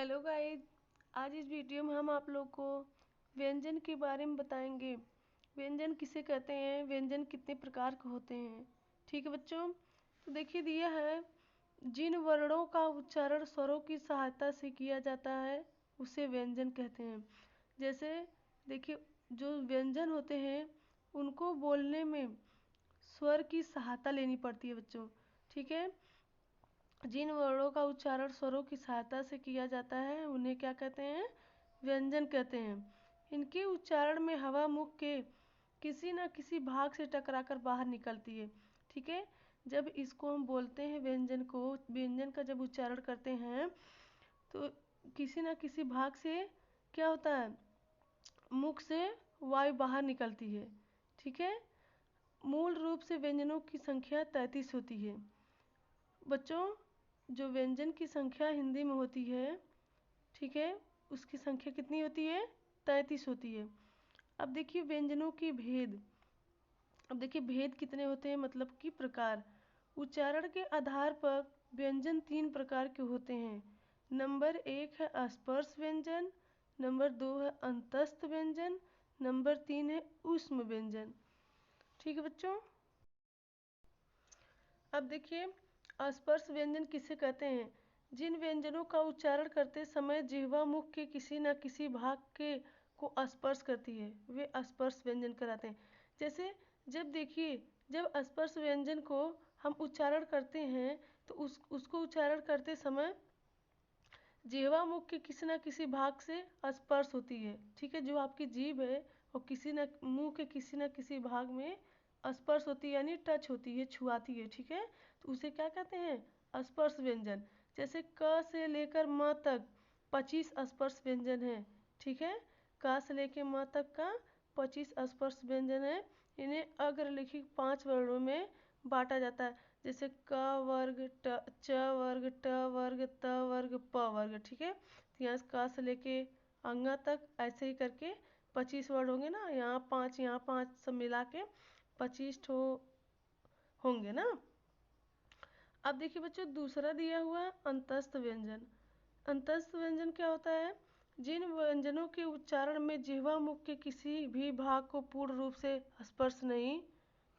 Hello guys, आज इस video में हम आप लोग को व्यंजन के बारे में बताएंगे। व्यंजन किसे कहते हैं, व्यंजन कितने प्रकार के होते हैं। ठीक है बच्चों, तो देखिए दिया है, जिन वर्णों का उच्चारण स्वरों की सहायता से किया जाता है उसे व्यंजन कहते हैं। जैसे देखिए, जो व्यंजन होते हैं उनको बोलने में स्वर की सहायता लेनी पड़ती है बच्चों। ठीक है, जिन वर्णों का उच्चारण स्वरों की सहायता से किया जाता है उन्हें क्या कहते हैं, व्यंजन कहते हैं। इनके उच्चारण में हवा मुख के किसी न किसी भाग से टकराकर बाहर निकलती है। ठीक है, जब इसको हम बोलते हैं व्यंजन को, व्यंजन का जब उच्चारण करते हैं तो किसी न किसी भाग से क्या होता है, मुख से वायु बाहर निकलती है। ठीक है, मूल रूप से व्यंजनों की संख्या 33 होती है। बच्चों, जो व्यंजन की संख्या हिंदी में होती है, ठीक है, उसकी संख्या कितनी होती है, 33 होती है। अब देखिए व्यंजनों की भेद, अब देखिए भेद कितने होते हैं, मतलब कि प्रकार। उच्चारण के आधार पर व्यंजन 3 प्रकार के होते हैं। नंबर 1 है स्पर्श व्यंजन, नंबर 2 है अंतस्थ व्यंजन, नंबर 3 है ऊष्म व्यंजन। ठीक है बच्चों, अब देखिए स्पर्श व्यंजन किसे कहते हैं, जिन व्यंजनों का उच्चारण करते समय जिह्वा मुख के किसी न किसी भाग के को स्पर्श करती है वे स्पर्श व्यंजन कहलाते हैं। जैसे जब देखिए, जब स्पर्श व्यंजन को हम उच्चारण करते हैं तो उसको उच्चारण करते समय जिह्वा मुख के किसी न किसी भाग से स्पर्श होती है। ठीक है, जो आपकी जीभ है वो किसी न मुंह के किसी न किसी भाग में स्पर्श होती है, यानी टच होती है, छुआती है। ठीक है, तो उसे क्या कहते हैं, स्पर्श व्यंजन। जैसे क से लेकर म तक 25 स्पर्श व्यंजन है। ठीक है, क से लेकर म तक का 25 स्पर्श व्यंजन है। इन्हें अग्रलिखित 5 वर्णों में बांटा जाता है, जैसे क वर्ग, च वर्ग, ट वर्ग, त वर्ग, प वर्ग। ठीक है, तो यहाँ क से लेके अंगा तक ऐसे ही करके 25 वर्ड होंगे ना, यहाँ 5 यहाँ 5 सब मिला के 25 ठो होंगे ना। अब देखिए बच्चों, दूसरा दिया हुआ है अंतस्थ व्यंजन। अंतस्थ व्यंजन क्या होता है, जिन व्यंजनों के उच्चारण में जिह्वा मुख के किसी भी भाग को पूर्ण रूप से स्पर्श नहीं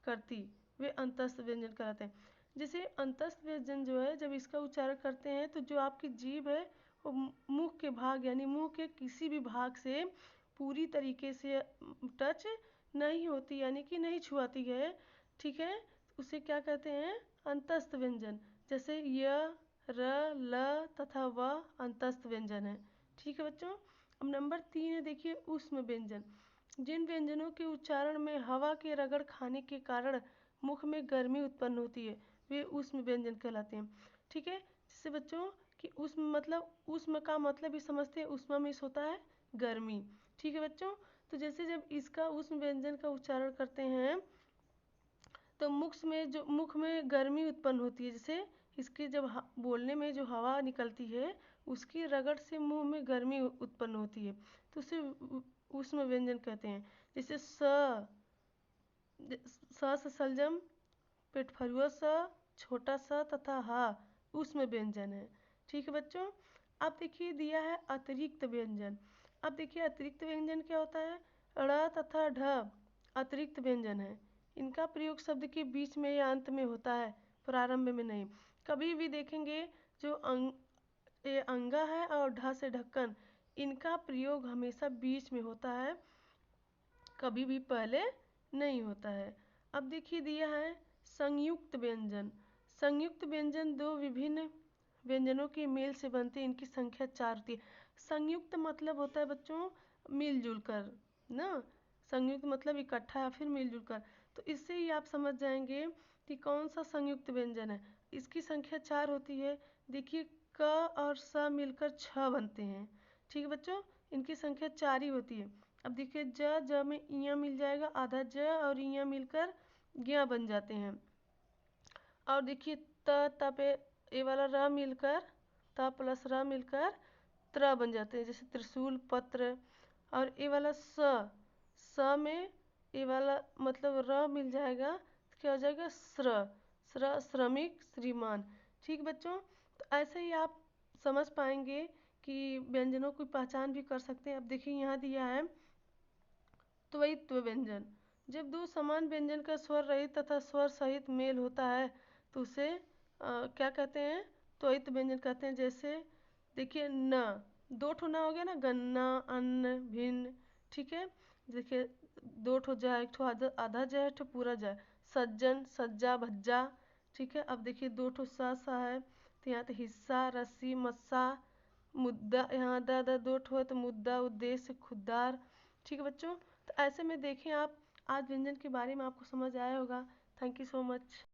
करती वे अंतस्थ व्यंजन कहलाते हैं। जैसे अंतस्थ व्यंजन जो है, जब इसका उच्चारण करते हैं तो जो आपकी जीभ है वो मुख के भाग यानी मुंह के किसी भी भाग से पूरी तरीके से टच नहीं होती, यानी कि नहीं छुआती है। ठीक है, उसे क्या कहते हैं, अंतस्थ व्यंजन। जैसे य, र, ल तथा व अंतस्थ व्यंजन है। ठीक है बच्चों, अब नंबर 3 है, देखिए ऊष्म व्यंजन। जिन व्यंजनों के उच्चारण में हवा के रगड़ खाने के कारण मुख में गर्मी उत्पन्न होती है वे ऊष्म व्यंजन कहलाते हैं। ठीक है, जिससे बच्चों कि ऊष्म मतलब, ऊष्म का मतलब ही समझते हैं, ऊष्मा में होता है गर्मी। ठीक है बच्चों, तो जैसे जब इसका ऊष्म व्यंजन का उच्चारण करते हैं तो मुख में गर्मी उत्पन्न होती है। जैसे इसके जब बोलने में जो हवा निकलती है उसकी रगड़ से मुंह में गर्मी उत्पन्न होती है, तो उसे ऊष्म व्यंजन कहते हैं। जैसे से सलजम, पेटफरुआ स, छोटा सा तथा हा ऊष्म व्यंजन है। ठीक है बच्चों, अब देखिए दिया है अतिरिक्त व्यंजन। अब देखिए अतिरिक्त व्यंजन क्या होता है, ड़ तथा ढ अतिरिक्त व्यंजन है। इनका प्रयोग शब्द के बीच में या अंत में होता है, प्रारंभ में नहीं। कभी भी देखेंगे जो ये अंगा है और ढ से ढक्कन, इनका प्रयोग हमेशा बीच में होता है, कभी भी पहले नहीं होता है। अब देखिए दिया है संयुक्त व्यंजन। संयुक्त व्यंजन दो विभिन्न व्यंजनों के मेल से बनते हैं, इनकी संख्या 4 होती है। संयुक्त मतलब होता है बच्चों मिलजुल कर ना, संयुक्त मतलब इकट्ठा या फिर मिलजुल कर। तो इससे ही आप समझ जाएंगे कि कौन सा संयुक्त व्यंजन है। इसकी संख्या 4 होती है। देखिए क और स मिलकर 6 बनते हैं। ठीक है बच्चों, इनकी संख्या 4 ही होती है। अब देखिए ज में इया मिल जाएगा, आधा ज और इया मिलकर ज्ञ बन जाते हैं। और देखिए त पे ए वाला र मिलकर, त प्लस र मिलकर त्र बन जाते हैं, जैसे त्रिशूल, पत्र। और ए वाला स में ए वाला मतलब र मिल जाएगा तो क्या हो जाएगा, श्रमिक, श्रीमान। ठीक बच्चों, तो ऐसे ही आप समझ पाएंगे कि व्यंजनों की पहचान भी कर सकते हैं। अब देखिए यहाँ दिया है त्वयित्व व्यंजन। जब दो समान व्यंजन का स्वर रहित तथा स्वर सहित मेल होता है तो उसे क्या कहते हैं, त्वयित्व व्यंजन कहते हैं। जैसे देखिए न, दो ठो ना हो गया ना, गन्ना, अन्न, भिन्न, ठीक है। देखिए दो ठो जा, एक ठो आधा आधा जा, एक ठो पूरा जा। सज्जन, सज्जा, भज्जा, ठीक है। अब देखिए दो ठो सा है तो यहाँ तो हिस्सा, रस्सी, मस्सा, मुद्दा, यहाँ दा दो ठो है तो मुद्दा, उद्देश्य, खुद्दार, ठीक है बच्चों। तो ऐसे में देखें आप, आज व्यंजन के बारे में आपको समझ आया होगा। Thank you so much.